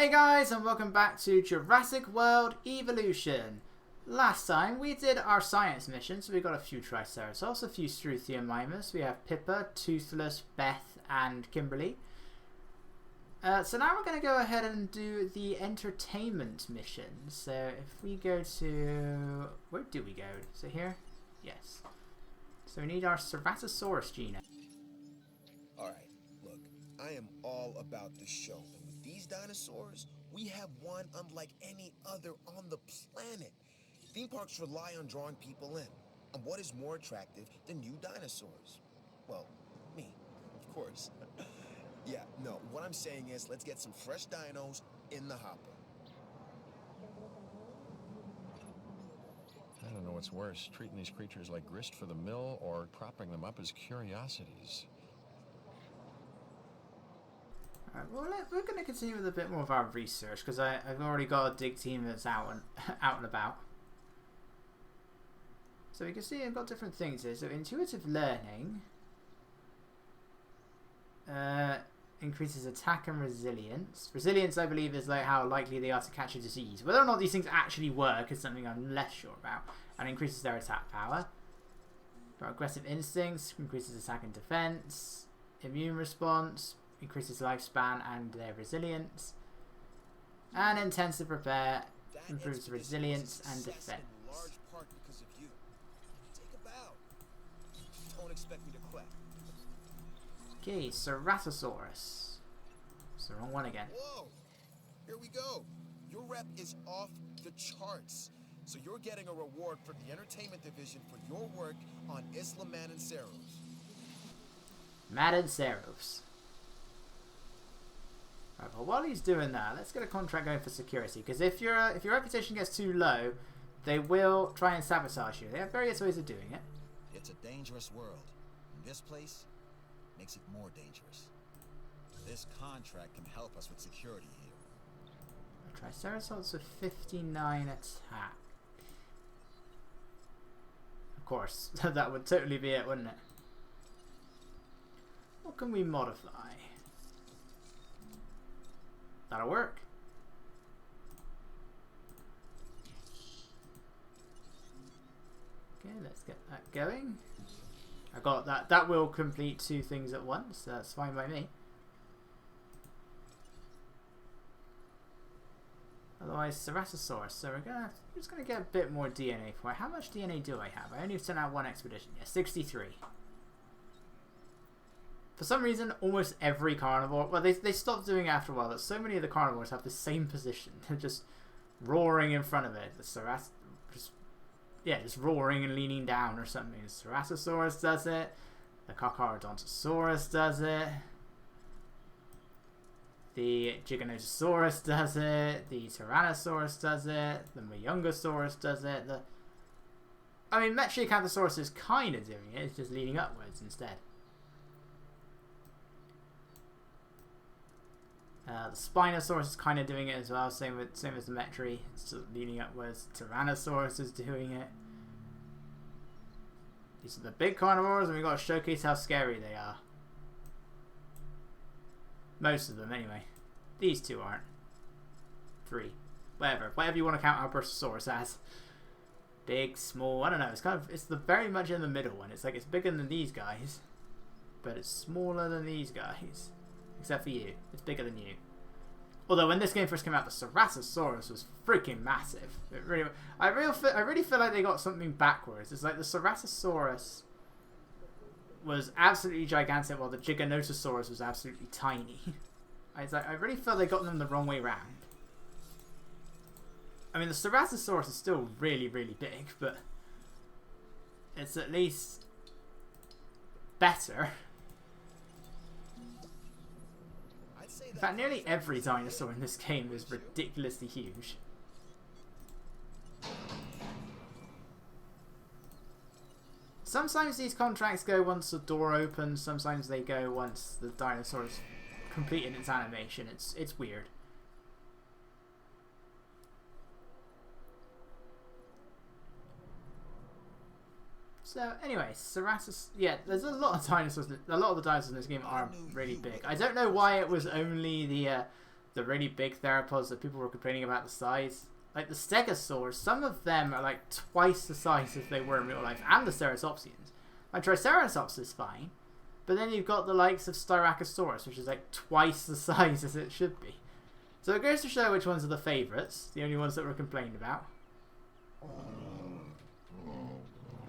Hey guys, and welcome back to Jurassic World Evolution. Last time we did our science mission, so we got a few Triceratops, a few Struthiomimus, we have Pippa, Toothless, Beth, and Kimberly. So now we're going to go ahead and do the entertainment mission. So if we go to... where do we go? So here? Yes. So we need our Ceratosaurus genome. Alright, look, I am all about the show. And with these dinosaurs, we have one unlike any other on the planet. Theme parks rely on drawing people in. And what is more attractive than new dinosaurs? Well, me, of course. Yeah, no, what I'm saying is let's get some fresh dinos in the hopper. I don't know what's worse, treating these creatures like grist for the mill or propping them up as curiosities. Alright, well we're going to continue with a bit more of our research because I've already got a dig team that's out and about. So we can see I've got different things here. So intuitive learning increases attack and resilience. Resilience, I believe, is like how likely they are to catch a disease. Whether or not these things actually work is something I'm less sure about. And increases their attack power. Got aggressive instincts, increases attack and defense. Immune response, increases lifespan and their resilience. And intensive repair, improves resilience and defense. Large part because of you. Take a bow. Don't expect me to quack. Okay, Ceratosaurus. It's the wrong one again. Whoa! Here we go. Your rep is off the charts. So you're getting a reward from the entertainment division for your work on Isla Mananceros. Mananceros. Right, well, while he's doing that, let's get a contract going for security. Because if your reputation gets too low, they will try and sabotage you. They have various ways of doing it. It's a dangerous world. And this place makes it more dangerous. This contract can help us with security here. A Triceratops with 59 attack. Of course, that would totally be it, wouldn't it? What can we modify? That'll work. Okay, let's get that going. I got that. That will complete two things at once. So that's fine by me. Otherwise, Ceratosaurus. So we're just gonna get a bit more DNA for it. How much DNA do I have? I only sent out one expedition. Yeah, 63. For some reason, almost every carnivore... well, they stopped doing it after a while, but so many of the carnivores have the same position. They're just roaring in front of it. The just roaring and leaning down or something. The Ceratosaurus does it. The Edmontosaurus does it. The Giganotosaurus does it. The Tyrannosaurus does it. The Myungosaurus does it. I mean, Metriacanthosaurus is kind of doing it. It's just leaning upwards instead. The Spinosaurus is kind of doing it as well, same as the Metri. It's just leaning upwards. Tyrannosaurus is doing it. These are the big carnivores, and we've got to showcase how scary they are. Most of them, anyway. These two aren't. 3. Whatever you want to count Albertosaurus as. Big, small, I don't know. It's very much in the middle one. It's like it's bigger than these guys, but it's smaller than these guys. Except for you. It's bigger than you. Although when this game first came out, the Ceratosaurus was freaking massive. I really feel like they got something backwards. It's like the Ceratosaurus was absolutely gigantic while the Giganotosaurus was absolutely tiny. I really feel they got them the wrong way round. I mean, the Ceratosaurus is still really, really big, but it's at least better. In fact, nearly every dinosaur in this game is ridiculously huge. Sometimes these contracts go once the door opens, sometimes they go once the dinosaur's completed its animation. It's weird. So anyway, Ceratosaurus, yeah, there's a lot of dinosaurs. A lot of the dinosaurs in this game are really big. I don't know why it was only the the really big theropods that people were complaining about the size. Like the stegosaurs, some of them are like twice the size as they were in real life, and the ceratopsians. Like Triceratops is fine, but then you've got the likes of Styracosaurus, which is like twice the size as it should be. So it goes to show which ones are the favourites, the only ones that were complained about.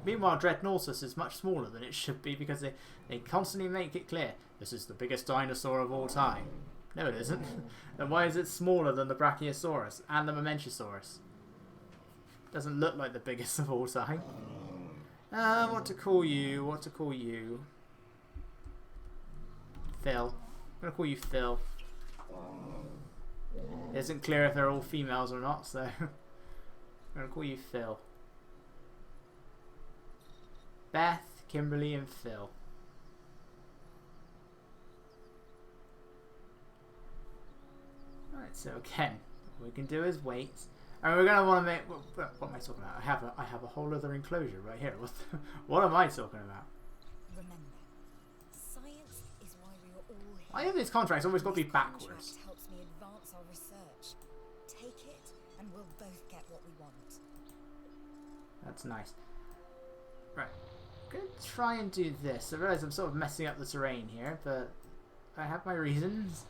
Meanwhile, Dreadnoughtus is much smaller than it should be because they constantly make it clear, this is the biggest dinosaur of all time. No, it isn't. Then why is it smaller than the Brachiosaurus and the Mamenchisaurus? Doesn't look like the biggest of all time. What to call you? What to call you? Phil. I'm going to call you Phil. It isn't clear if they're all females or not, so I'm going to call you Phil. Beth, Kimberly, and Phil. Right, so again, what we can do is wait. And we're going to want to make... What am I talking about? I have a whole other enclosure right here. What am I talking about? Remember, science is why we are all here. Why have these contracts always got to be This backwards? contract helps me advance our research. Take it, and we'll both get what we want. That's nice. Right. I'm going to try and do this. I realise I'm sort of messing up the terrain here, but I have my reasons.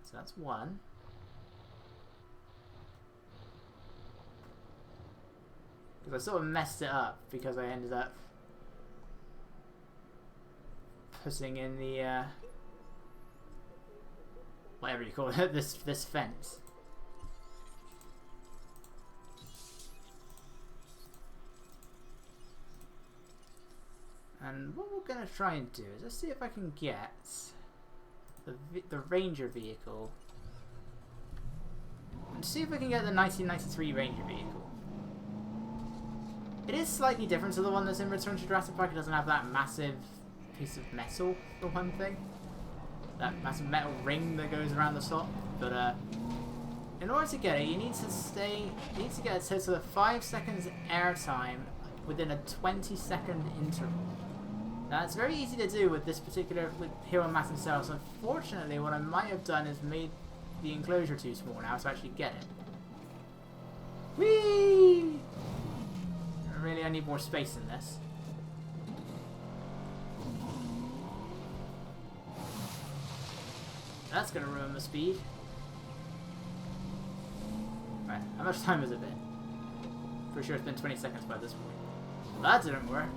So that's one. Because I sort of messed it up because I ended up putting in the whatever you call it, this fence. And what we're going to try and do is let's see if I can get the Ranger vehicle. And see if I can get the 1993 Ranger vehicle. It is slightly different to the one that's in Return to Jurassic Park. It doesn't have that massive piece of metal, for one thing. That massive metal ring that goes around the top. But in order to get it, you need to get a total of 5 seconds airtime within a 20-second interval. Now it's very easy to do with this particular here on Massive Cells. Unfortunately, what I might have done is made the enclosure too small now to actually get it. Whee! Really, I need more space in this. That's gonna ruin the speed. Right, how much time has it been? Pretty sure it's been 20 seconds by this point. Well, that didn't work.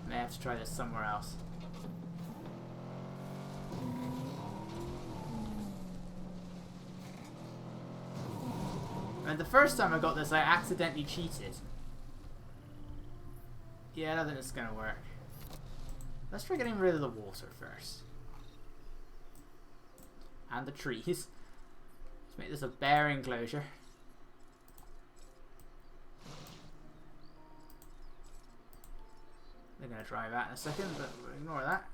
May have to try this somewhere else. And the first time I got this, I accidentally cheated. Yeah, I don't think it's gonna work. Let's try getting rid of the water first. And the trees. Let's make this a bare enclosure. They're going to try that in a second, but we'll ignore that.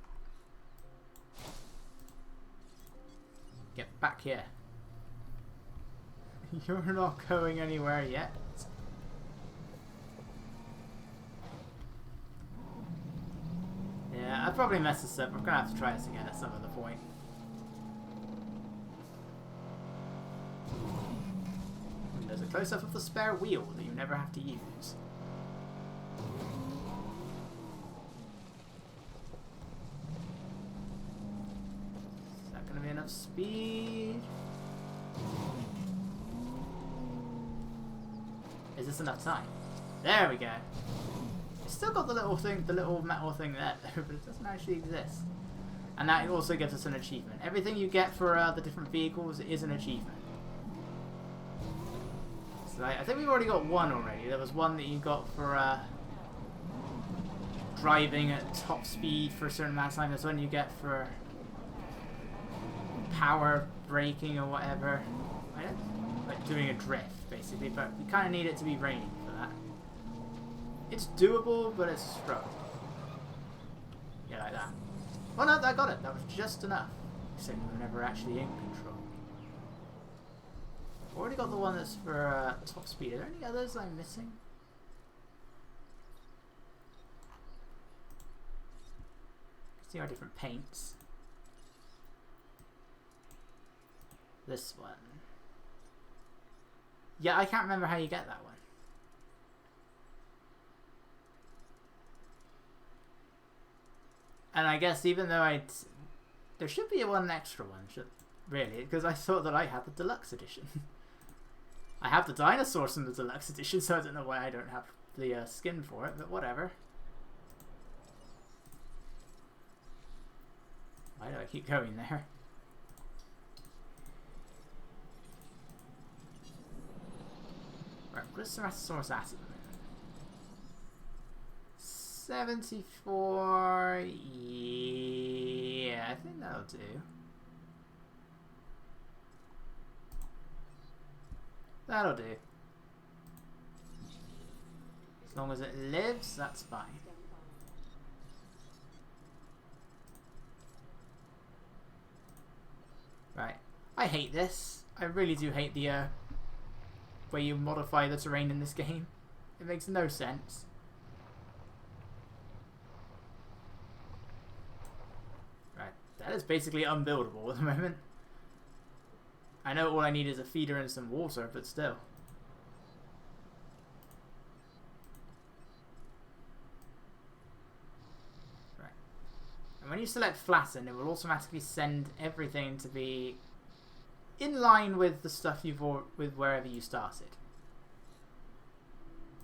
Get back here. You're not going anywhere yet. Yeah, I probably messed this up. We're going to have to try this again at some other point. And there's a close-up of the spare wheel that you never have to use. Is that going to be enough speed? Is this enough time? There we go. It's still got the little thing, the little metal thing there, but it doesn't actually exist. And that also gives us an achievement. Everything you get for the different vehicles is an achievement. So I think we've already got one already. There was one that you got for driving at top speed for a certain amount of time. There's one you get for power braking or whatever. I don't like doing a drift basically, but we kind of need it to be raining for that. It's doable, but it's a struggle. Yeah, like that. Oh no, I got it. That was just enough. Except we were never actually in control. Already got the one that's for top speed. Are there any others I'm missing? See our different paints. This one. Yeah, I can't remember how you get that one. And I guess even though there should be one extra one, really, because I thought that I had the deluxe edition. I have the Dinosaurs in the deluxe edition, so I don't know why I don't have the skin for it, but whatever. Why do I keep going there? Right, what's Tyrannosaurus at the moment? 74. Yeah, I think that'll do. That'll do. As long as it lives, that's fine. Right. I hate this. I really do hate the way you modify the terrain in this game. It makes no sense. Right. That is basically unbuildable at the moment. I know all I need is a feeder and some water, but still. Right. And when you select flatten, it will automatically send everything to be in line with the stuff with wherever you started.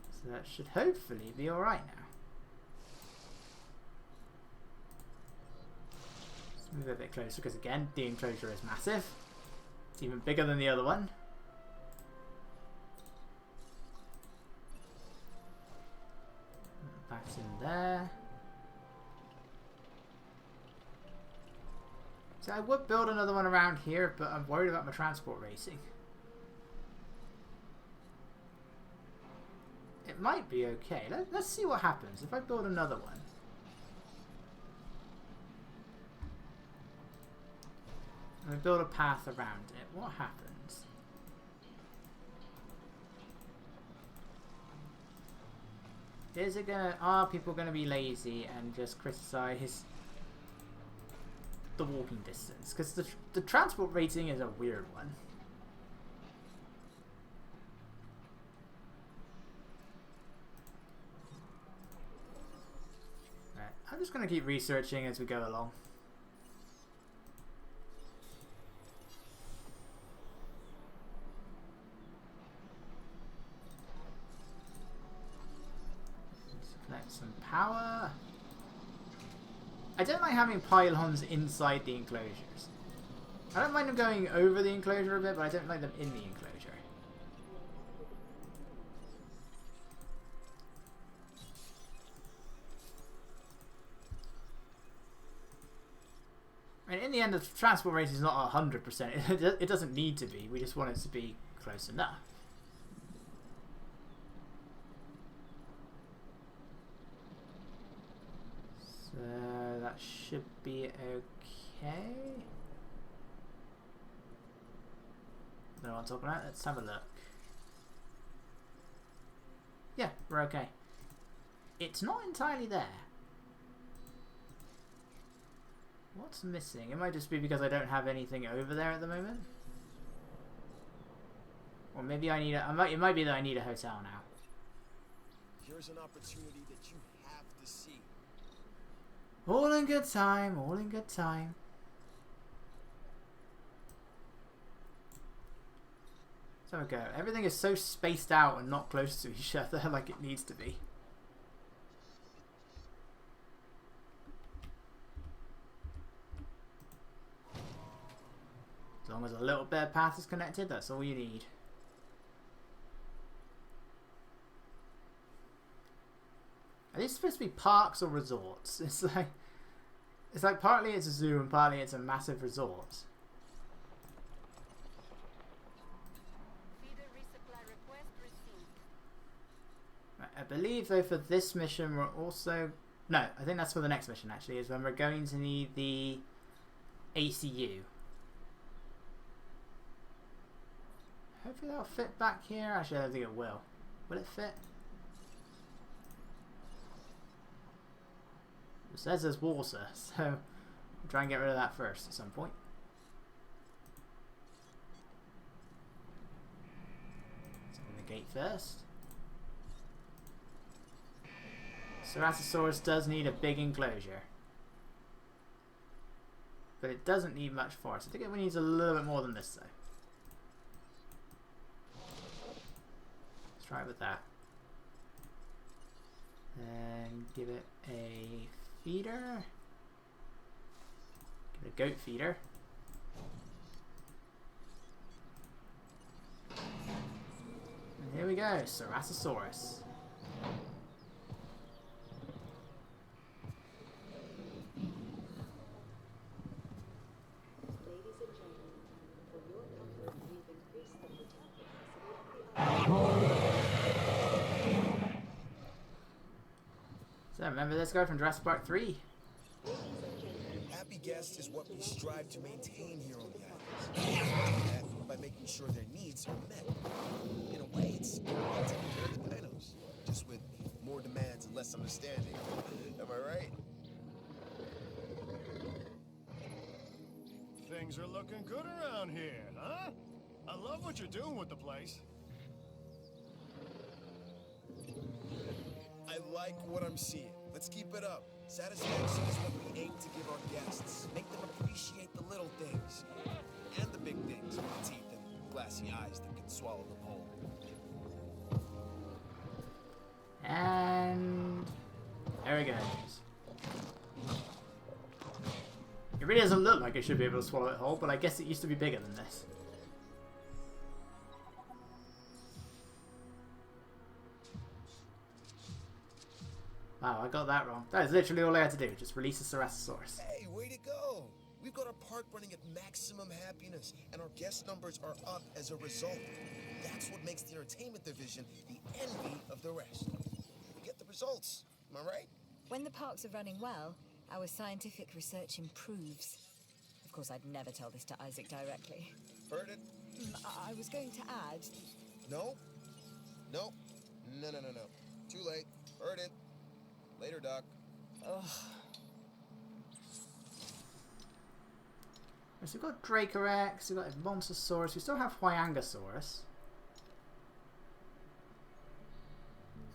So that should hopefully be alright now. Let's move a bit closer because again, the enclosure is massive. It's even bigger than the other one. That's in there. So I would build another one around here, but I'm worried about my transport racing. It might be okay. Let's see what happens if I build another one. And we build a path around it. What happens? Is it gonna... Are people gonna be lazy and just criticize the walking distance? Because the transport rating is a weird one. Right. I'm just gonna keep researching as we go along. Some power. I don't like having pylons inside the enclosures. I don't mind them going over the enclosure a bit, but I don't like them in the enclosure. And in the end, the transport rate is not 100%. It doesn't need to be. We just want it to be close enough. So that should be okay. Don't know what I'm talking about. Let's have a look. Yeah, we're okay. It's not entirely there. What's missing? It might just be because I don't have anything over there at the moment. Or maybe I need a... it might be that I need a hotel now. Here's an opportunity that you have to see. All in good time, all in good time. So we go. Everything is so spaced out and not close to each other like it needs to be. As long as a little bit of path is connected, that's all you need. Are these supposed to be parks or resorts? It's like partly it's a zoo and partly it's a massive resort. Feeder resupply request received. I believe though for this mission we're also... No, I think that's for the next mission actually, is when we're going to need the ACU. Hopefully that'll fit back here. Actually, I don't think it will. Will it fit? It says there's water, so I'll try and get rid of that first at some point. So open the gate first. Ceratosaurus does need a big enclosure. But it doesn't need much force. I think it needs a little bit more than this though. Let's try it with that. And give it a feeder. Give it a goat feeder. And here we go, Ceratosaurus. So remember this guy from Jurassic Park 3? Happy guests is what we strive to maintain here on the island. By making sure their needs are met. In a way, it's taking care of the dinos. Just with more demands and less understanding. Am I right? Things are looking good around here, huh? I love what you're doing with the place. I like what I'm seeing. Let's keep it up. Satisfaction is what we aim to give our guests. Make them appreciate the little things. And the big things with the teeth and glassy eyes that can swallow them whole. And there it goes. It really doesn't look like it should be able to swallow it whole, but I guess it used to be bigger than this. Wow, I got that wrong. That is literally all I had to do. Just release a Ceratosaurus. Hey, way to go! We've got our park running at maximum happiness, and our guest numbers are up as a result. That's what makes the entertainment division the envy of the rest. We get the results. Am I right? When the parks are running well, our scientific research improves. Of course, I'd never tell this to Isaac directly. Heard it? I was going to add... No? No? No. Too late. Heard it. Later, Doc. Ugh. So we've got Dracorex, we've got Edmontosaurus, we still have Huyangosaurus.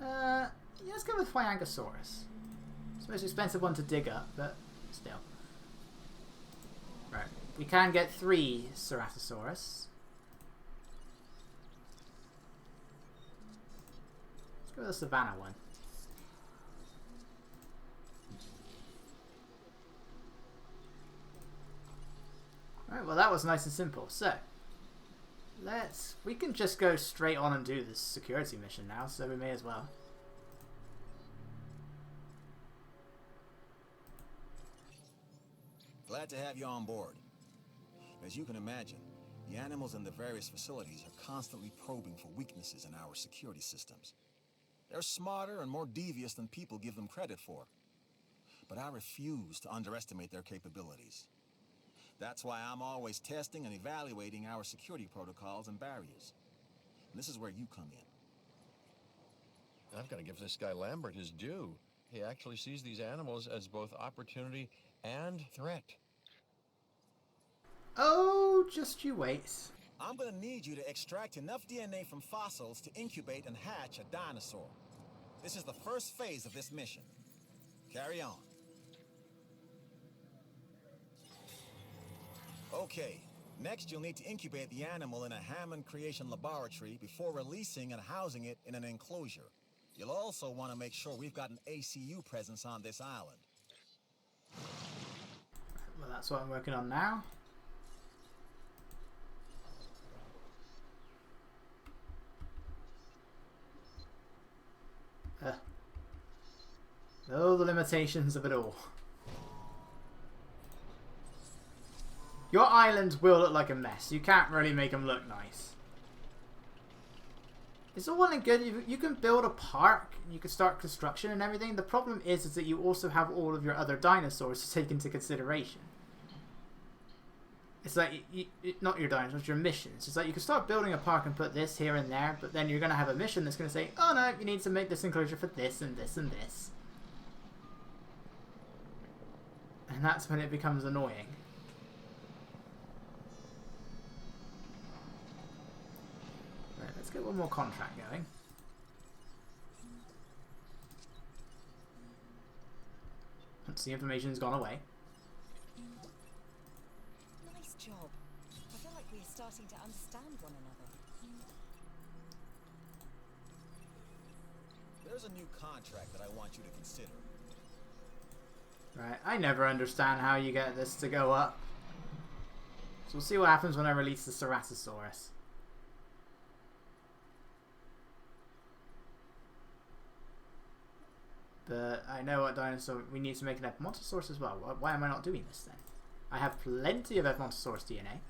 Yeah, let's go with Huyangosaurus. It's the most expensive one to dig up, but still. Right, we can get 3 Ceratosaurus. Let's go with the Savannah one. Alright, well that was nice and simple. So, we can just go straight on and do this security mission now, so we may as well. Glad to have you on board. As you can imagine, the animals in the various facilities are constantly probing for weaknesses in our security systems. They're smarter and more devious than people give them credit for. But I refuse to underestimate their capabilities. That's why I'm always testing and evaluating our security protocols and barriers. And this is where you come in. I've got to give this guy Lambert his due. He actually sees these animals as both opportunity and threat. Oh, just you wait. I'm gonna need you to extract enough DNA from fossils to incubate and hatch a dinosaur. This is the first phase of this mission. Carry on. Okay, next you'll need to incubate the animal in a Hammond creation laboratory before releasing and housing it in an enclosure. You'll also want to make sure we've got an ACU presence on this island. Well, that's what I'm working on now. Oh, the limitations of it all. Your islands will look like a mess. You can't really make them look nice. It's all well and good. You can build a park. You can start construction and everything. The problem is that you also have all of your other dinosaurs to take into consideration. It's like, not your dinosaurs, your missions. It's like you can start building a park and put this here and there, but then you're going to have a mission that's going to say, oh no, you need to make this enclosure for this and this and this. And that's when it becomes annoying. Right, let's get one more contract going. Once the information's gone away. Nice job. I feel like we are starting to understand one another. There's a new contract that I want you to consider. Right, I never understand how you get this to go up. So we'll see what happens when I release the Ceratosaurus. But I know what dinosaur we need to make an Edmontosaurus as well. Why am I not doing this then? I have plenty of Edmontosaurus DNA.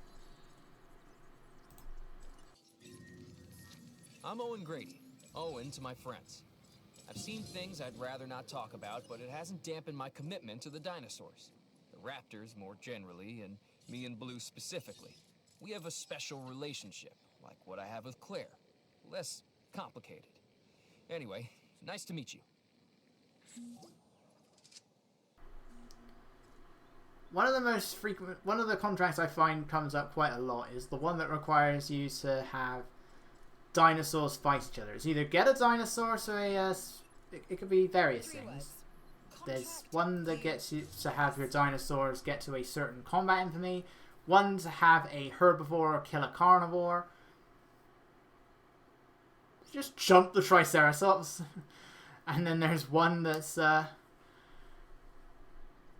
I'm Owen Grady. Owen to my friends. I've seen things I'd rather not talk about, but it hasn't dampened my commitment to the dinosaurs. The raptors more generally, and me and Blue specifically. We have a special relationship, like what I have with Claire. Less complicated. Anyway, nice to meet you. One of the most frequent, one of the contracts I find comes up quite a lot is the one that requires you to have dinosaurs fight each other. It's either get a dinosaur, so it could be various things. There's one that gets you to have your dinosaurs get to a certain combat infamy, one to have a herbivore kill a carnivore. Just jump the Triceratops. And then there's one that's to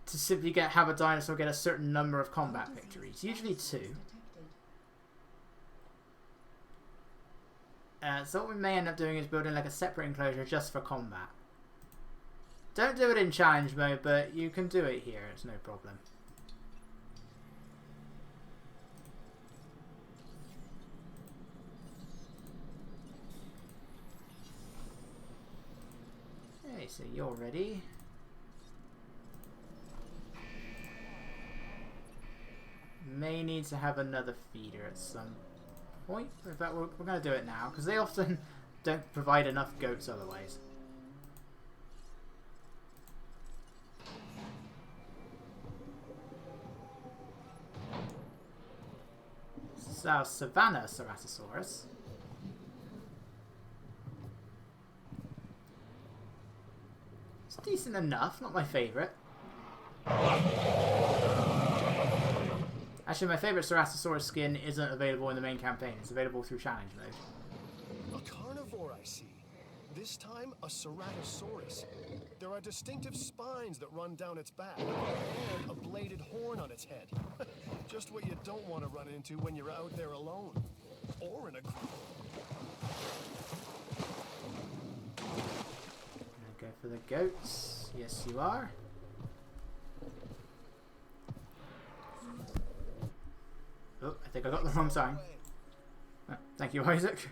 simply have a dinosaur get a certain number of combat victories, usually 2. So what we may end up doing is building like a separate enclosure just for combat. Don't do it in challenge mode, but you can do it here, it's no problem. Okay, so you're ready. May need to have another feeder at some point. In fact, we're going to do it now, because they often don't provide enough goats otherwise. This is our Savannah Ceratosaurus. It's decent enough, not my favourite. Actually, my favourite Ceratosaurus skin isn't available in the main campaign. It's available through challenge mode. A carnivore, I see. This time, a Ceratosaurus. There are distinctive spines that run down its back, and a bladed horn on its head. Just what you don't want to run into when you're out there alone. Or in a group. Go for the goats. Yes, you are. Oh, I think I got the wrong sign. Oh, thank you, Isaac.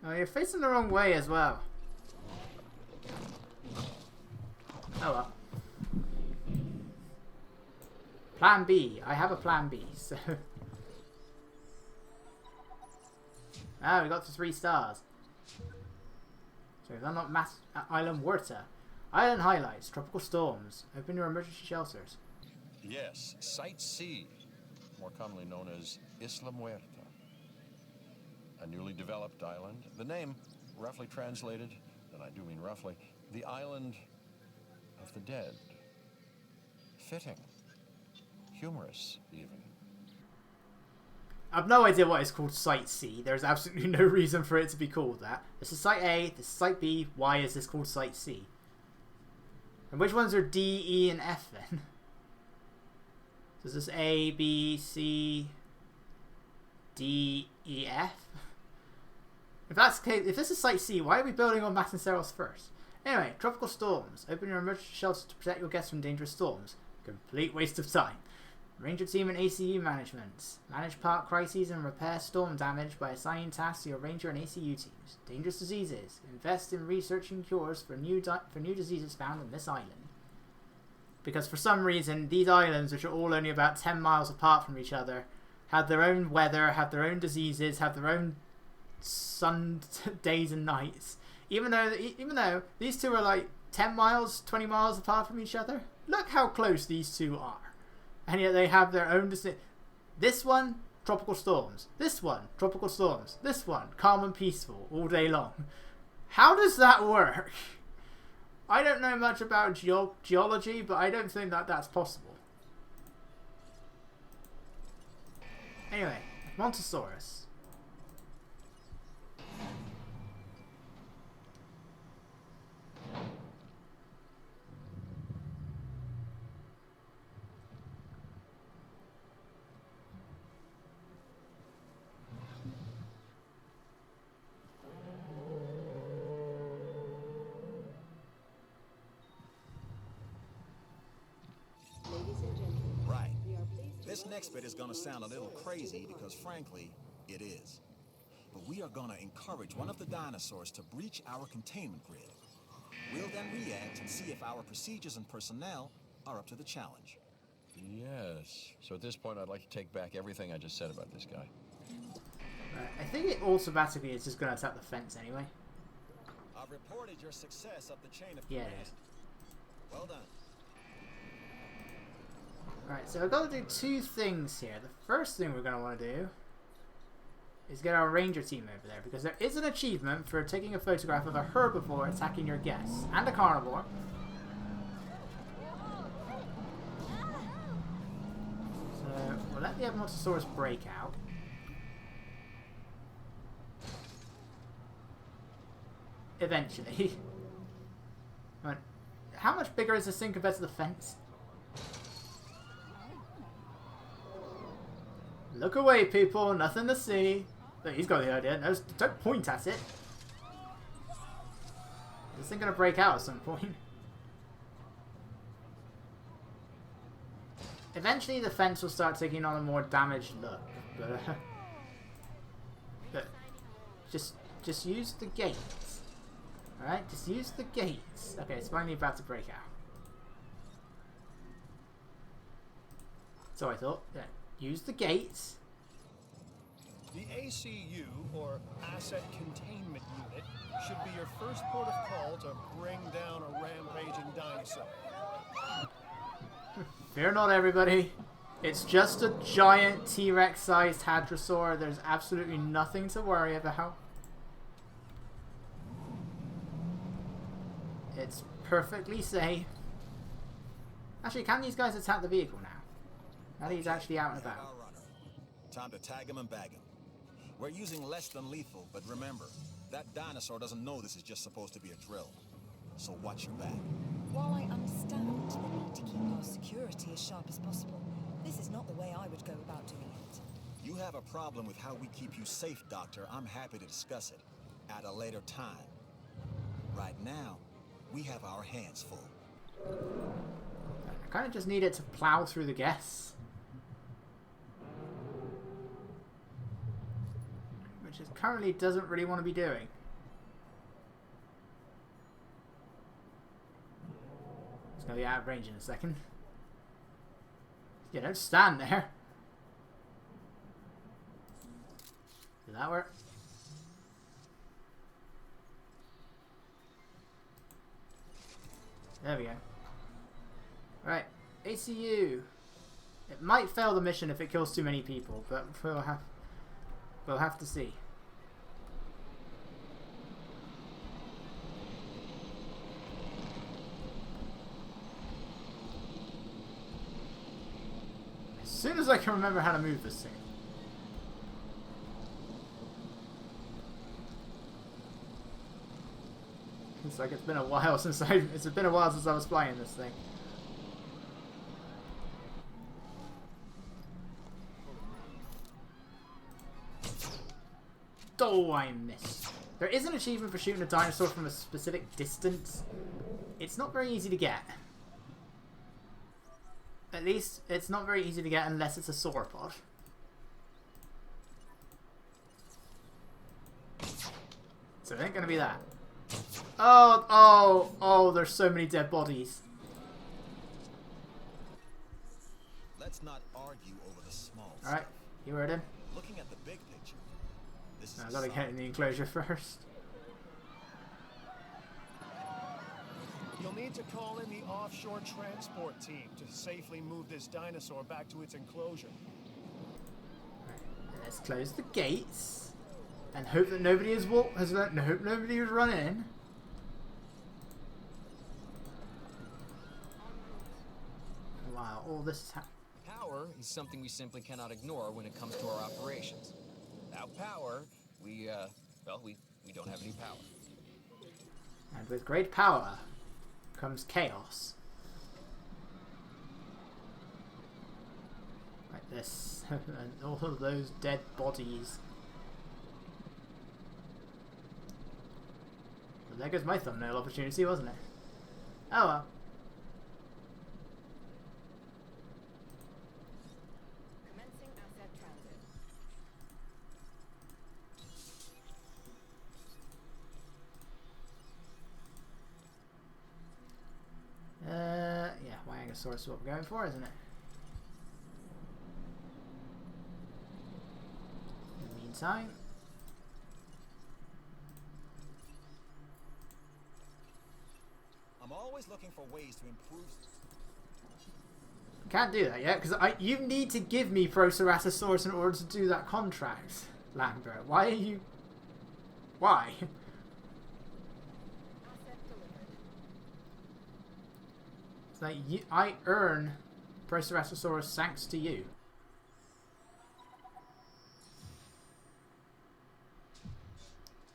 Oh, you're facing the wrong way as well. Oh well. Plan B. I have a plan B, so... Ah, we got to 3 stars. So we've unlocked Island Huerta. Island highlights. Tropical storms. Open your emergency shelters. Yes, Site C, more commonly known as Isla Muerta. A newly developed island. The name, roughly translated, and I do mean roughly, the island of the dead. Fitting. Humorous, even. I've no idea why it's called Site C. There's absolutely no reason for it to be called that. This is Site A, this is Site B. Why is this called Site C? And which ones are D, E, and F then? So is this A, B, C, D, E, F? If that's the case, if this is Site C, why are we building on Masterful first? Anyway, tropical storms. Open your emergency shelters to protect your guests from dangerous storms. Complete waste of time. Ranger team and ACU management. Manage park crises and repair storm damage by assigning tasks to your ranger and ACU teams. Dangerous diseases. Invest in researching cures for new diseases found on this island. because for some reason these islands, which are all only about 10 miles apart from each other, have their own weather, have their own diseases, have their own sun days and nights. Even though these two are like 10 miles, 20 miles apart from each other, look how close these two are. And yet they have their own this one, tropical storms. This one, tropical storms. This one, calm and peaceful all day long. How does that work? I don't know much about geology, but I don't think that that's possible. Anyway, Edmontosaurus. Right. This next bit is gonna sound a little crazy because frankly, it is. But we are gonna encourage one of the dinosaurs to breach our containment grid. We'll then react and see if our procedures and personnel are up to the challenge. Yes. So at this point, I'd like to take back everything I just said about this guy. I think it automatically is just going to attack the fence anyway. I've reported your success up the chain of Yeah, command. it is. Well done. Alright, so we've got to do two things here. The first thing we're going to want to do is get our ranger team over there, because there is an achievement for taking a photograph of a herbivore attacking your guests, and a carnivore. So we'll let the Edmontosaurus break out. Eventually. Right. How much bigger is this thing compared to the fence? Look away, people. Nothing to see. Look, he's got the idea. No, don't point at it. Is this thing going to break out at some point? Eventually, the fence will start taking on a more damaged look. But just use the gates. Alright, just use the gates. Okay, it's finally about to break out. So I thought, yeah, use the gates. The ACU, or Asset Containment Unit, should be your first port of call to bring down a rampaging dinosaur. Fear not, everybody. It's just a giant T-Rex sized hadrosaur. There's absolutely nothing to worry about. It's perfectly safe. Actually, can these guys attack the vehicle now? Now that he's actually out and about. Our runner. Time to tag him and bag him. We're using less than lethal, but remember, that dinosaur doesn't know this is just supposed to be a drill. So watch your back. While I understand the need to keep our security as sharp as possible, this is not the way I would go about doing it. You have a problem with how we keep you safe, Doctor. I'm happy to discuss it at a later time. Right now, we have our hands full. I kind of just need it to plow through the guests. Which it currently doesn't really want to be doing. It's going to be out of range in a second. Yeah, don't stand there. Did that work? There we go. Right, ACU. It might fail the mission if it kills too many people, but we'll have to see. As soon as I can remember how to move this thing. It's like it's been a while since I was flying this thing. Oh, I missed. There is an achievement for shooting a dinosaur from a specific distance. It's not very easy to get. At least, it's not very easy to get unless it's a sauropod. So it ain't gonna be that. Oh, there's so many dead bodies. Let's not argue over the small Alright, stuff. you heard him. Looking at the big picture, this is I a gotta get sign. in the enclosure first. You'll need to call in the offshore transport team to safely move this dinosaur back to its enclosure. Right, let's close the gates and hope that nobody hope nobody has run in. Wow, all this is happening. Power is something we simply cannot ignore when it comes to our operations. Without power, we don't have any power. And with great power comes chaos. Like this, and all of those dead bodies. Well, there goes my thumbnail opportunity, wasn't it? Oh well. Commencing asset transit. Yeah, Wangosaurus is what we're going for, isn't it? In the meantime, I'm always looking for ways to improve. can't do that yet because you need to give me Proceratosaurus in order to do that contract, Lambert. Why are you? Why? Asset delivered. It's like I earn Proceratosaurus thanks to you.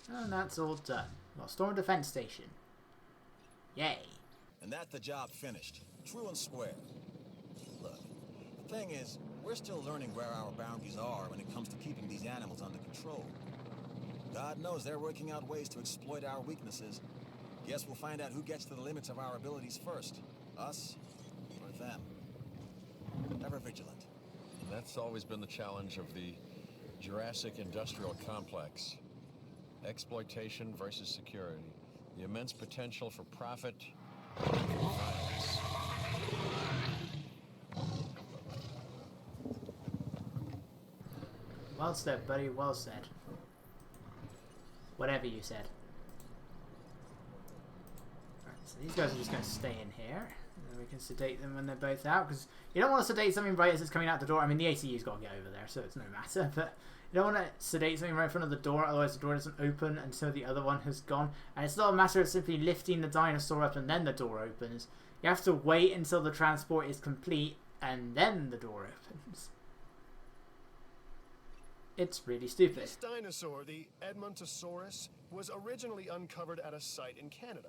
And that's all done. Well, Storm Defense Station. Yay. And that's the job finished. True and square. Look, the thing is, we're still learning where our boundaries are when it comes to keeping these animals under control. God knows they're working out ways to exploit our weaknesses. Guess we'll find out who gets to the limits of our abilities first. Us or them. Ever vigilant. And that's always been the challenge of the Jurassic industrial complex. Exploitation versus security. The immense potential for profit and for violence. Well said, buddy. Well said. Whatever you said. Right, so these guys are just going to stay in here. And then we can sedate them when they're both out. Because you don't want to sedate something right as it's coming out the door. I mean, the ACU's got to get over there, so it's no matter. But you don't want to sedate something right in front of the door, otherwise the door doesn't open until the other one has gone. And it's not a matter of simply lifting the dinosaur up and then the door opens. You have to wait until the transport is complete and then the door opens. It's really stupid. This dinosaur, the Edmontosaurus, was originally uncovered at a site in Canada.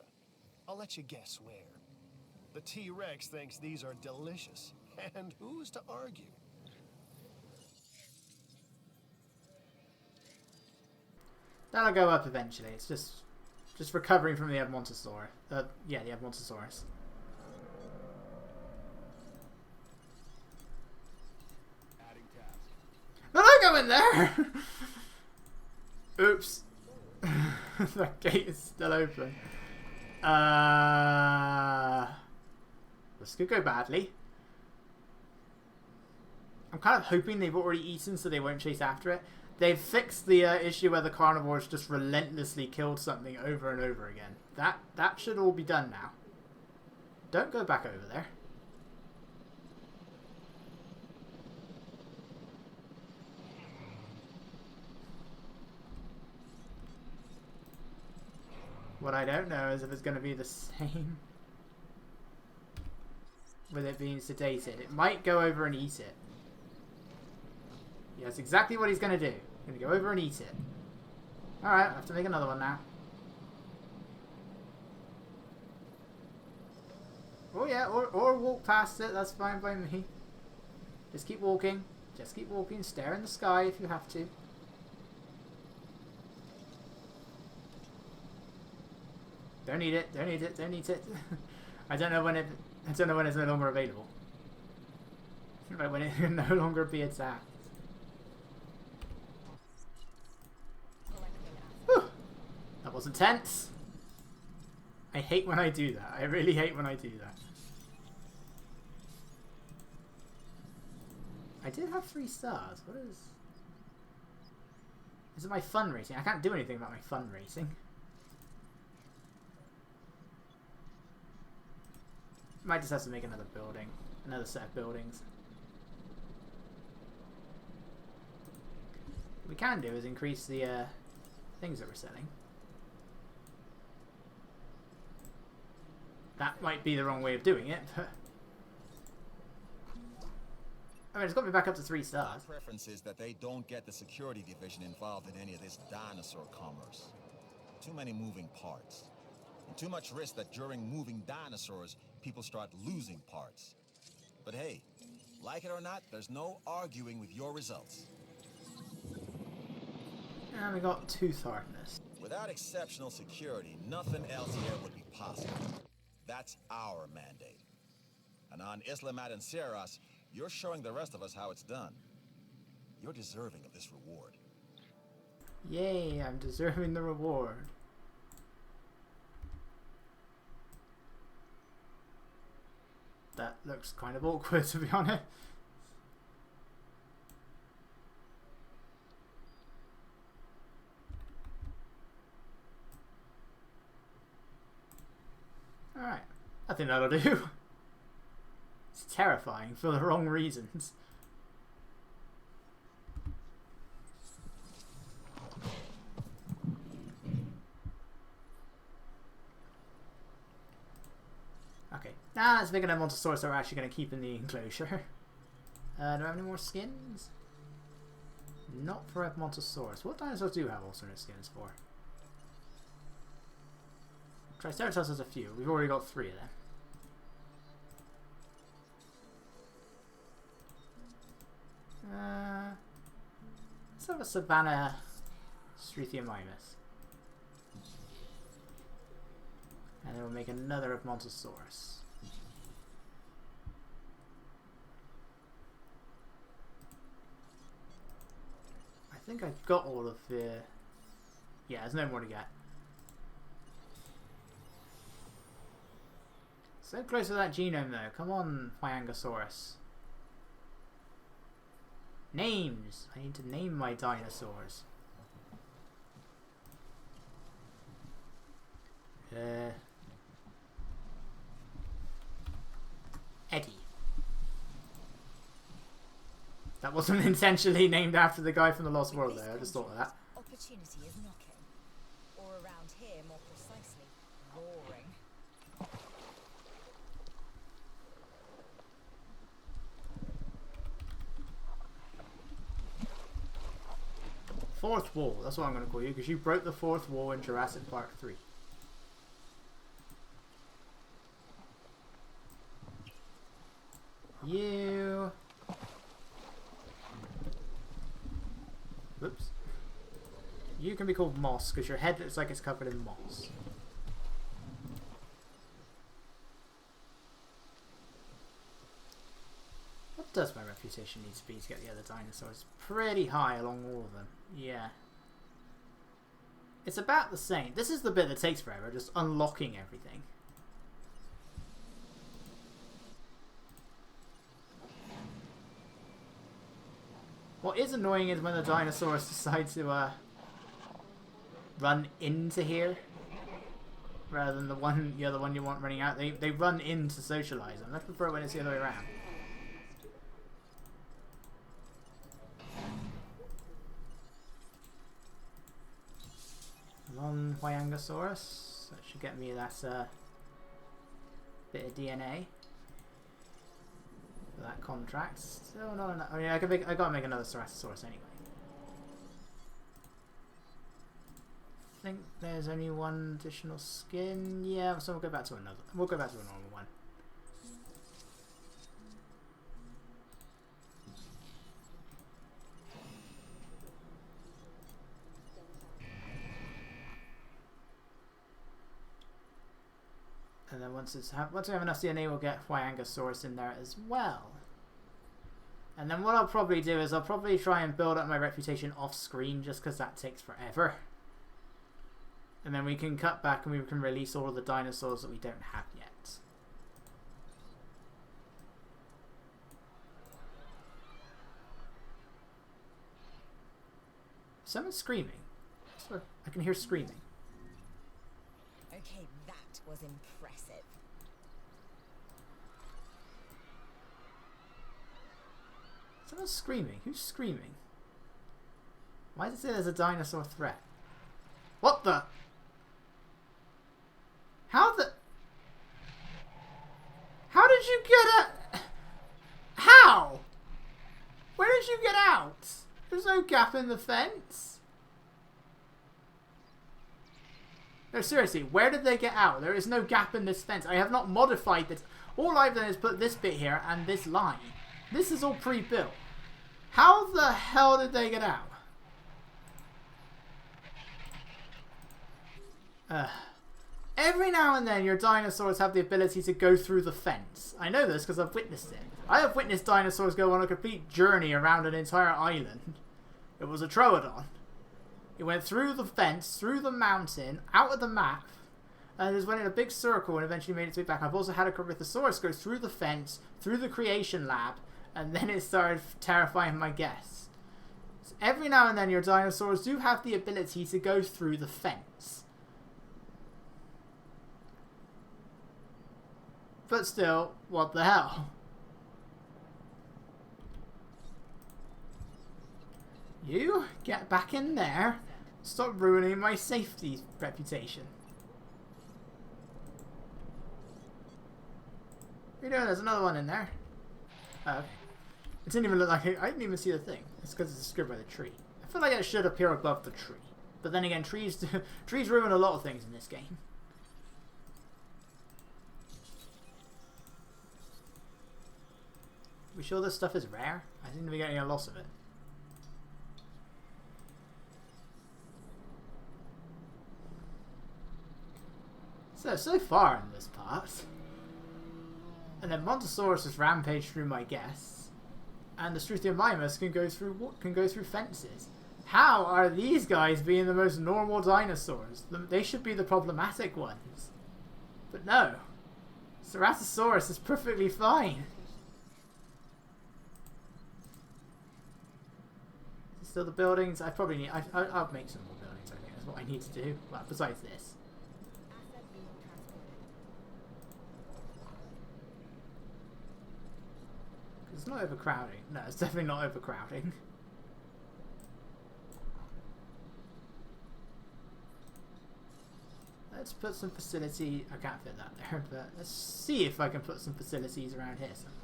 I'll let you guess where. The T-Rex thinks these are delicious, and who's to argue? That'll go up eventually. It's just recovering from the Edmontosaurus. Yeah, the Edmontosaurus. No, don't go in there! Oops. That gate is still open. This could go badly. I'm kind of hoping they've already eaten so they won't chase after it. They've fixed the issue where the carnivores just relentlessly killed something over and over again. That should all be done now. Don't go back over there. What I don't know is if it's going to be the same with it being sedated. It might go over and eat it. Yeah, that's exactly what he's going to do. He's going to go over and eat it. Alright, I have to make another one now. Oh yeah, or walk past it. That's fine by me. Just keep walking. Just keep walking. Stare in the sky if you have to. Don't eat it. Don't eat it. Don't eat it. I don't know when it's no longer available. Right when it can no longer be attacked. Whew. That wasn't tense. I hate when I do that. I really hate when I do that. I did have 3 stars. What is... Is it my fun racing? I can't do anything about my fun racing. Might just have to make another building. Another set of buildings. What we can do is increase the things that we're selling. That might be the wrong way of doing it, but... I mean, it's got me back up to 3 stars. My preference is that they don't get the security division involved in any of this dinosaur commerce. Too many moving parts. And too much risk that during moving dinosaurs, people start losing parts. But hey, like it or not, there's no arguing with your results. And we got tooth hardness. Without exceptional security, nothing else here would be possible. That's our mandate. And on Isla Madanceras, you're showing the rest of us how it's done. You're deserving of this reward. Yay, I'm deserving the reward. That looks kind of awkward, to be honest. Alright, I think that'll do. It's terrifying for the wrong reasons. Okay, now let's make an Edmontosaurus that we're actually going to keep in the enclosure. Do I have any more skins? Not for Edmontosaurus. What dinosaurs do have alternate skins for? Triceratops has a few. We've already got 3 of them. Let's have a Savannah Struthiomimus. And then we'll make another Edmontosaurus. I think I've got all of the... Yeah, there's no more to get. So close to that genome though. Come on, Hyangosaurus. Names! I need to name my dinosaurs. Eddie. That wasn't intentionally named after the guy from the Lost World there, I just thought of that. Opportunity is knocking. Or around here, more precisely, roaring. Fourth wall, that's what I'm going to call you, because you broke the 4th wall in Jurassic Park 3. You... Whoops. You can be called Moss, because your head looks like it's covered in moss. What does my reputation need to be to get the other dinosaurs? Pretty high along all of them. Yeah. It's about the same. This is the bit that takes forever, just unlocking everything. What is annoying is when the dinosaurs decide to run into here rather than the other one you want running out. They run in to socialize them. I prefer when it's the other way around. Come on, Hyangosaurus. That should get me that bit of DNA. For that contract. Still not enough. I mean, I gotta make another Ceratosaurus anyway. I think there's only one additional skin. Yeah, so we'll go back to another. We'll go back to a normal one. And then once we have enough DNA, we'll get Hyangosaurus in there as well. And then what I'll probably do is I'll probably try and build up my reputation off screen, just because that takes forever. And then we can cut back and we can release all of the dinosaurs that we don't have yet. Someone's screaming. I can hear screaming. Okay, that was impressive. Someone's screaming. Who's screaming? Why does it say there's a dinosaur threat? What the? How the? How did you get at? How? Where did you get out? There's no gap in the fence. No, seriously, where did they get out? There is no gap in this fence. I have not modified this. All I've done is put this bit here and this line. This is all pre-built. How the hell did they get out? Every now and then your dinosaurs have the ability to go through the fence. I know this because I've witnessed it. I have witnessed dinosaurs go on a complete journey around an entire island. It was a Troodon. It went through the fence, through the mountain, out of the map, and it went in a big circle and eventually made its way back. I've also had a Corythosaurus go through the fence, through the creation lab, and then it started terrifying my guests. So every now and then your dinosaurs do have the ability to go through the fence. But still, what the hell? You get back in there. Stop ruining my safety reputation. What are you doing? There's another one in there. Oh, okay. It didn't even look like it. I didn't even see the thing. It's because it's obscured by the tree. I feel like it should appear above the tree. But then again, trees ruin a lot of things in this game. We sure this stuff is rare? I seem to be getting a loss of it. So far in this part. And then Edmontosaurus has rampaged through my guests. And the Struthiomimus can go through fences. How are these guys being the most normal dinosaurs? They should be the problematic ones. But no. Ceratosaurus is perfectly fine. Still the buildings. I probably need. I'll make some more buildings. I think that's what I need to do. Well, besides this. It's not overcrowding. No, it's definitely not overcrowding. Let's put some facility. I can't fit that there, but let's see if I can put some facilities around here somewhere.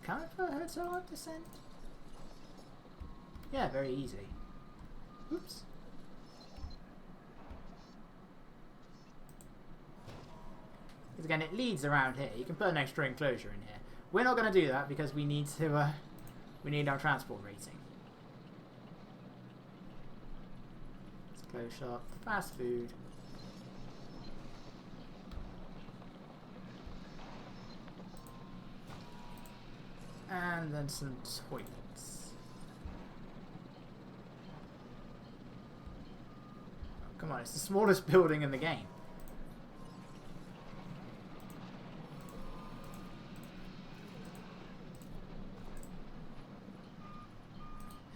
Can I put a hotel of descent? Yeah, very easy. Oops. Because again, it leads around here. You can put an extra enclosure in here. We're not going to do that because we need to. We need our transport rating. Let's close shop. Fast food. And then some toilets. Oh, come on, it's the smallest building in the game.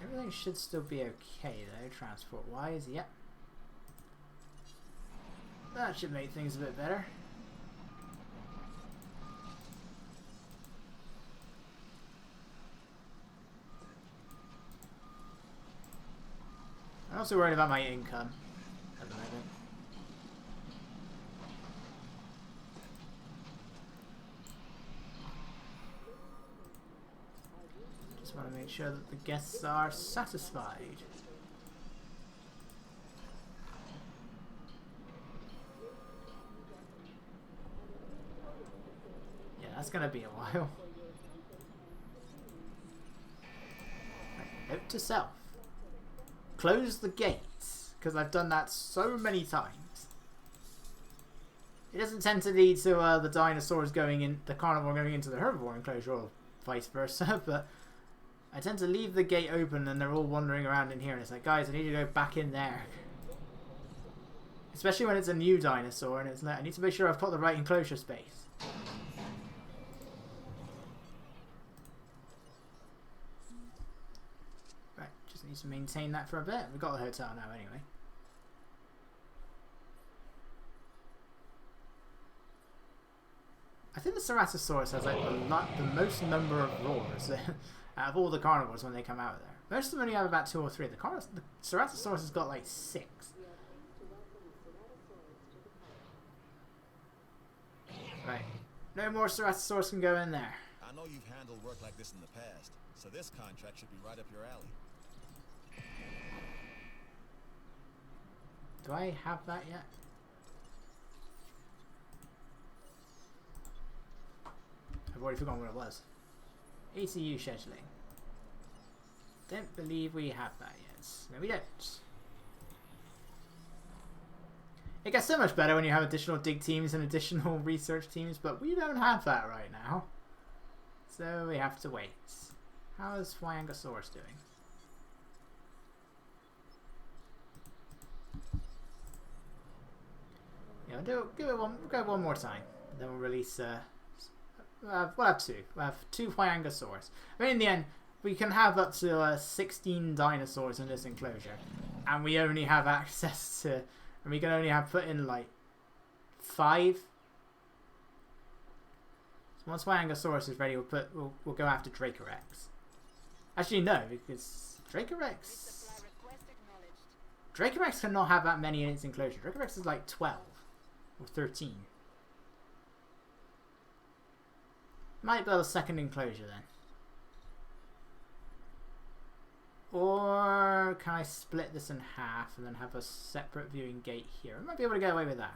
Everything should still be okay though, transport-wise, yep. That should make things a bit better. I'm also worried about my income at the moment. Just want to make sure that the guests are satisfied. Yeah, that's going to be a while. Right, note to self. Close the gates, because I've done that so many times. It doesn't tend to lead to the dinosaurs going in, the carnivore going into the herbivore enclosure, or vice versa, but I tend to leave the gate open and they're all wandering around in here, and it's like, guys, I need to go back in there. Especially when it's a new dinosaur and it's like, I need to make sure I've got the right enclosure space. Right, just need to maintain that for a bit. We've got the hotel now anyway. I think the Ceratosaurus has like the most number of roars out of all the carnivores when they come out of there. Most of them only have about 2 or 3. The Ceratosaurus has got like 6. Right. No more Ceratosaurus can go in there. I know you've handled work like this in the past, so this contract should be right up your alley. Do I have that yet? I've already forgotten what it was. ACU scheduling. Don't believe we have that yet. No, we don't. It gets so much better when you have additional dig teams and additional research teams, but we don't have that right now. So we have to wait. How is Flyangsaurus doing? Yeah, we'll go one more time. Then we'll release. We'll have 2. We'll have 2 Flyangsaurus. I mean, in the end, we can have up to 16 dinosaurs in this enclosure, and we only have access to. And we can only have put in like 5. So once Flyangsaurus is ready, we'll go after Dracorex. Actually, no, because Dracorex cannot have that many in its enclosure. Dracorex is like 12 or 13. Might build a second enclosure then. Or can I split this in half and then have a separate viewing gate here? I might be able to get away with that.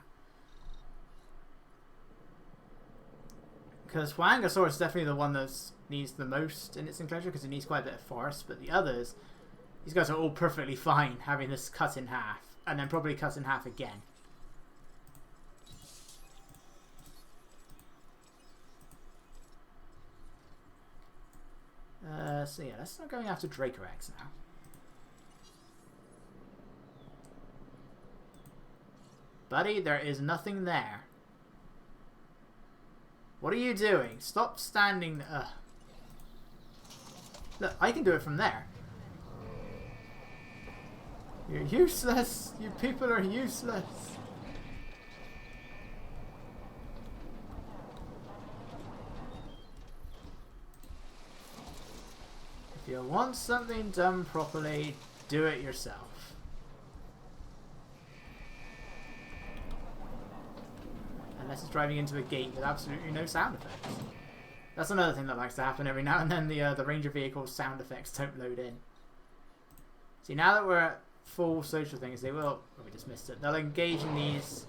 Because Flyangsaurus is definitely the one that needs the most in its enclosure because it needs quite a bit of force. But the others, these guys are all perfectly fine having this cut in half. And then probably cut in half again. So yeah, let's start going after Dracorex now. Buddy, there is nothing there. What are you doing? Stop standing there. Look, I can do it from there. You're useless. You people are useless. If you want something done properly, do it yourself. Unless it's driving into a gate with absolutely no sound effects. That's another thing that likes to happen every now and then. The Ranger vehicle's sound effects don't load in. See, now that we're at full social things, they will... Oh, we just missed it. They'll engage in these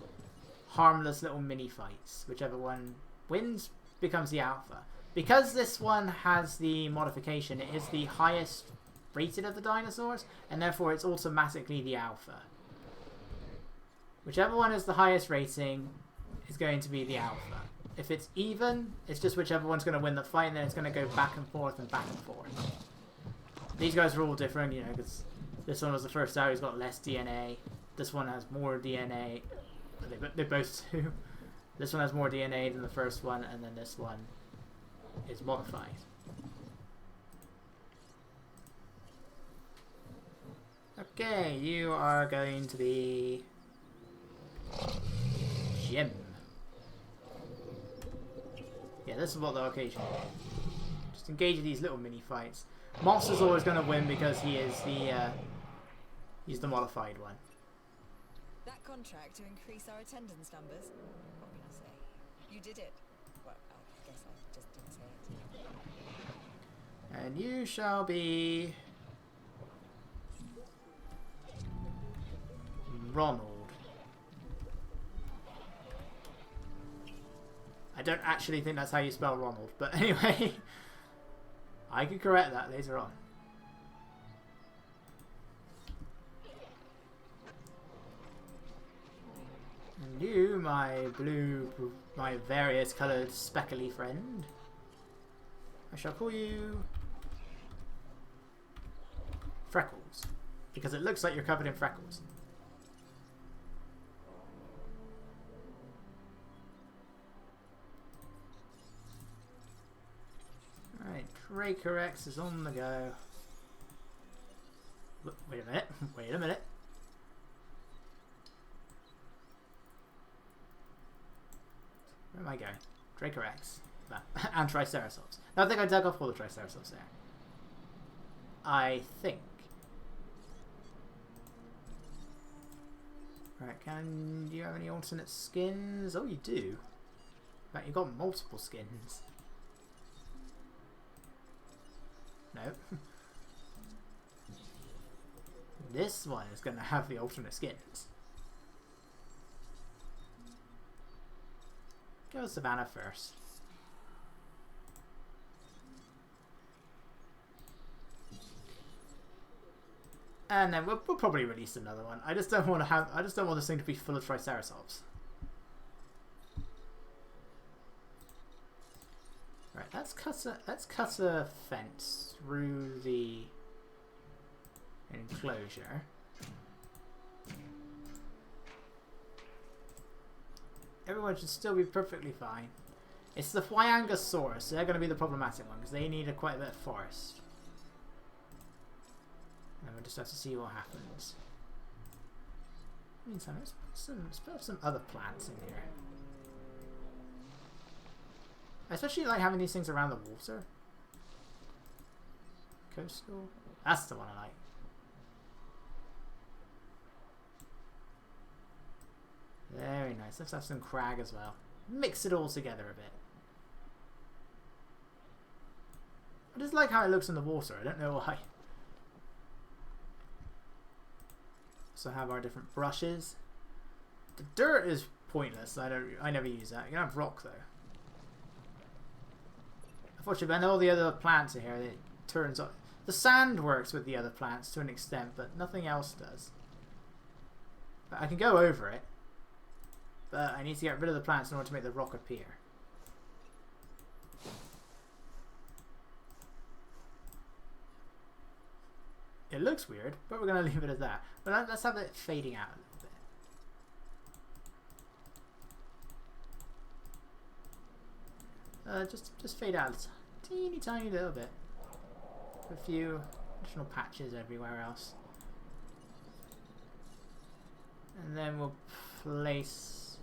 harmless little mini fights. Whichever one wins becomes the alpha. Because this one has the modification, it is the highest rated of the dinosaurs, and therefore it's automatically the alpha. Whichever one is the highest rating is going to be the alpha. If it's even, it's just whichever one's going to win the fight, and then it's going to go back and forth and back and forth. These guys are all different, you know, because this one was the first out, he's got less DNA. This one has more DNA. They both do. This one has more DNA than the first one, and then this one is modified. Okay, you are going to be Jim. Yeah, this is what they'll occasionally do. Just engage in these little mini fights. Monster's always going to win because he is he's the modified one. That contract to increase our attendance numbers? What can I say? You did it. Well, I guess I just didn't say it. And you shall be Ronald. I don't actually think that's how you spell Ronald, but anyway, I can correct that later on. And you, my various coloured speckly friend, I shall call you Freckles, because it looks like you're covered in freckles. Dracorex is on the go. Wait a minute. Wait a minute. Where am I going? Dracorex. And Triceratops. No, I think I dug off all the Triceratops there. I think. Right, do you have any alternate skins? Oh, you do. Right, you've got multiple skins. No. This one is going to have the alternate skins. Go Savannah first. And then we'll probably release another one. I just don't want this thing to be full of Triceratops. Right, let's cut a fence through the enclosure. Everyone should still be perfectly fine. It's the Dinosaurs, so they're going to be the problematic one because they need quite a bit of forest. And we'll just have to see what happens. Meantime, let's put some other plants in here. I especially like having these things around the water. Coastal. That's the one I like. Very nice. Let's have some crag as well. Mix it all together a bit. I just like how it looks in the water. I don't know why. So have our different brushes. The dirt is pointless. I never use that. You can have rock though. Unfortunately, I know all the other plants are here. It turns out the sand works with the other plants to an extent, but nothing else does. But I can go over it. But I need to get rid of the plants in order to make the rock appear. It looks weird, but we're going to leave it as that. But let's have it fading out a little bit. Just fade out a teeny tiny little bit. A few additional patches everywhere else. And then we'll place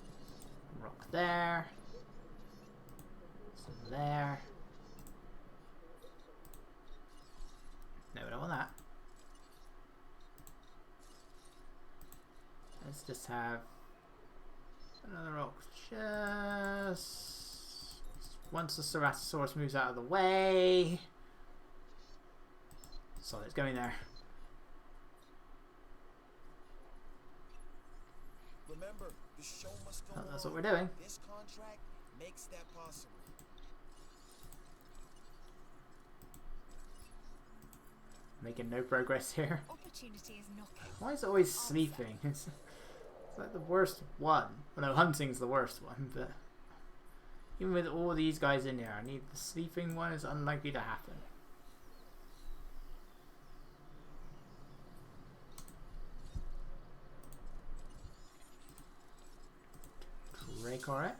a rock there. Some there. No, we don't want that. Let's just have another rock just once the Ceratosaurus moves out of the way. So it's going there. Remember, the show must go That's on. what we're doing. This contract makes that possible. Making no progress here. Opportunity is knocking. Why is it always sleeping? It's like the worst one. Well, no, hunting's the worst one, but even with all these guys in here, I need the sleeping one is unlikely to happen. Dracorex.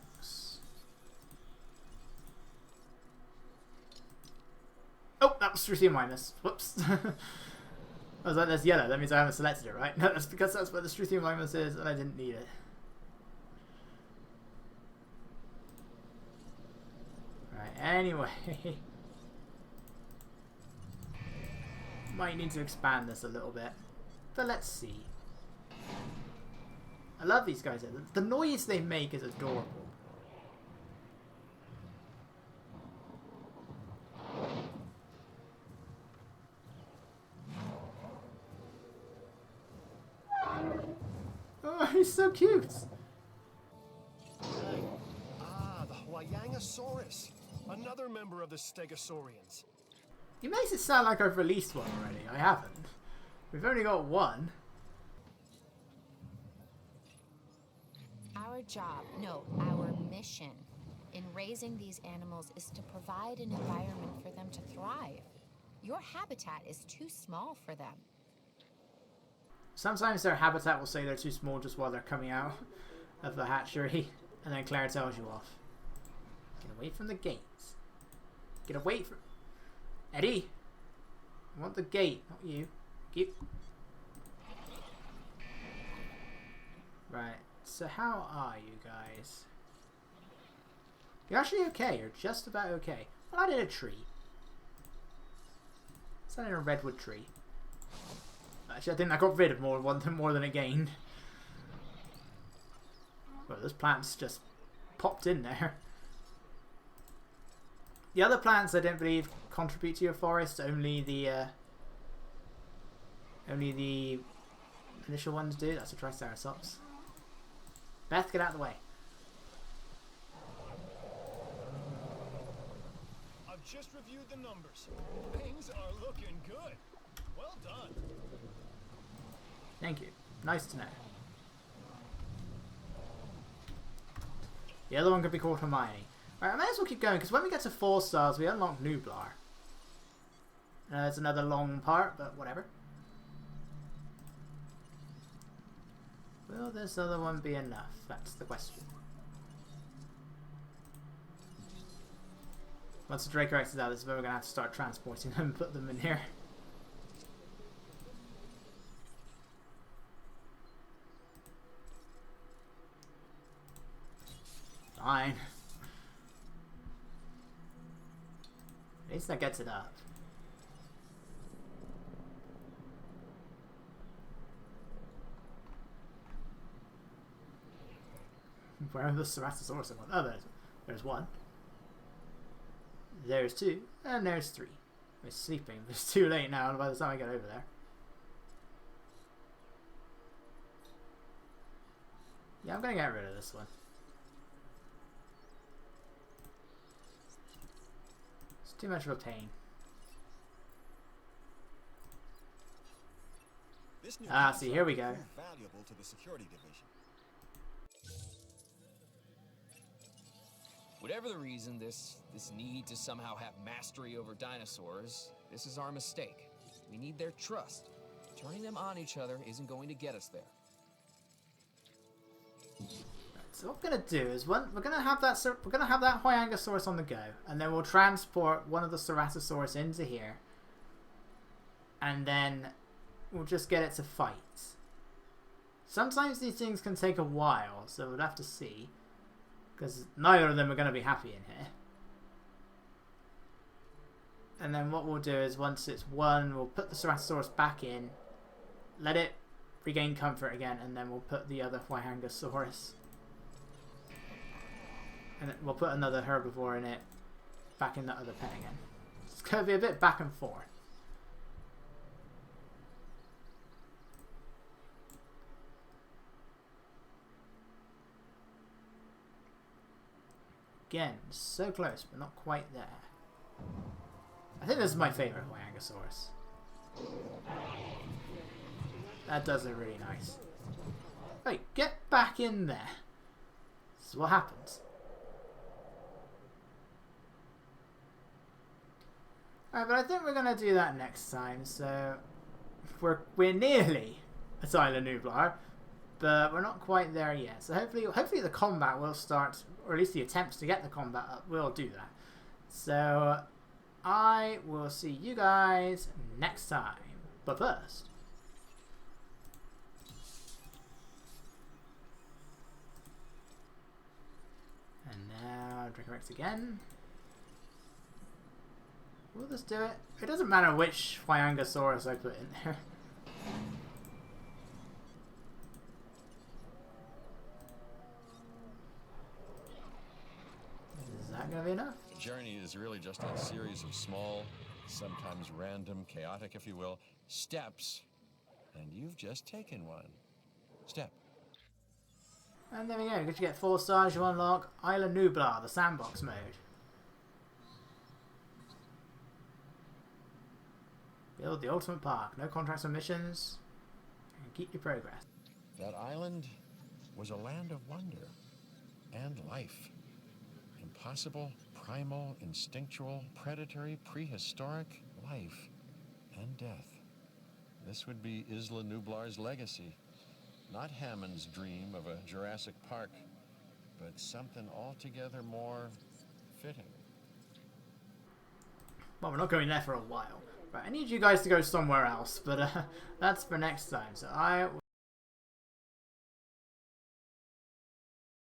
Oh, that was Struthiomimus. Whoops. I was like, that's yellow. That means I haven't selected it, right? No, that's because that's what the Struthiomimus is, and I didn't need it. Right, anyway. Might need to expand this a little bit. But let's see. I love these guys. The noise they make is adorable. Oh, he's so cute. Ah, the Dinosaurs. Another member of the Stegosaurians. He makes it sound like I've released one already. I haven't. We've only got one. Our job, no, our mission in raising these animals is to provide an environment for them to thrive. Your habitat is too small for them. Sometimes their habitat will say they're too small just while they're coming out of the hatchery, and then Claire tells you off. Get away from the gates. Get away from... Eddie! I want the gate, not you. Keep. Right, so how are you guys? You're actually okay, you're just about okay. Well, I did a tree. It's not in a redwood tree. Actually, I think I got rid of more than it gained. Well, those plants just popped in there. The other plants I don't believe contribute to your forest. Only the initial ones do. That's a Triceratops. Beth, get out of the way. I've just reviewed the numbers. Things are looking good. Well done. Thank you. Nice to know. The other one could be called Hermione. Alright, I may as well keep going, because when we get to 4 stars, we unlock Nublar. It's another long part, but whatever. Will this other one be enough? That's the question. Once the Dracorex is out, this is where we're going to have to start transporting them and put them in here. Fine. At least that gets it up. Where are the Ceratosaurus? Oh, there's one. There's 2. And there's 3. We're sleeping. It's too late now by the time I get over there. Yeah, I'm going to get rid of this one. It's too much of a pain. See, here we go. Valuable to the security division. Whatever the reason, this need to somehow have mastery over dinosaurs, this is our mistake. We need their trust. Turning them on each other isn't going to get us there. So what we're gonna do is we're gonna have that Huyangosaurus on the go, and then we'll transport one of the Ceratosaurus into here, and then we'll just get it to fight. Sometimes these things can take a while, so we'll have to see, because neither of them are gonna be happy in here. And then what we'll do is once it's won, we'll put the Ceratosaurus back in, let it regain comfort again, and then we'll put the other Huyangosaurus. And we'll put another herbivore in it, back in the other pen again. It's going to be a bit back and forth. Again, so close, but not quite there. I think this is my favourite Huyangosaurus. That does it really nice. Wait, get back in there. This is what happens. Alright, but I think we're going to do that next time, so we're nearly at Isla Nublar, but we're not quite there yet. So hopefully the combat will start, or at least the attempts to get the combat up will do that. So I will see you guys next time. But first, and now Dracorex again. Will this do it? It doesn't matter which Huyangosaurus I put in there. Is that going to be enough? The journey is really just a series of small, sometimes random, chaotic, if you will, steps. And you've just taken one. Step. And there we go. Good to get 4 stars. You unlock Isla Nublar, the sandbox mode. Build the ultimate park. No contracts or missions. And keep your progress. That island was a land of wonder and life. Impossible, primal, instinctual, predatory, prehistoric life and death. This would be Isla Nublar's legacy. Not Hammond's dream of a Jurassic Park, but something altogether more fitting. Well, we're not going there for a while. Right, I need you guys to go somewhere else, but that's for next time. So I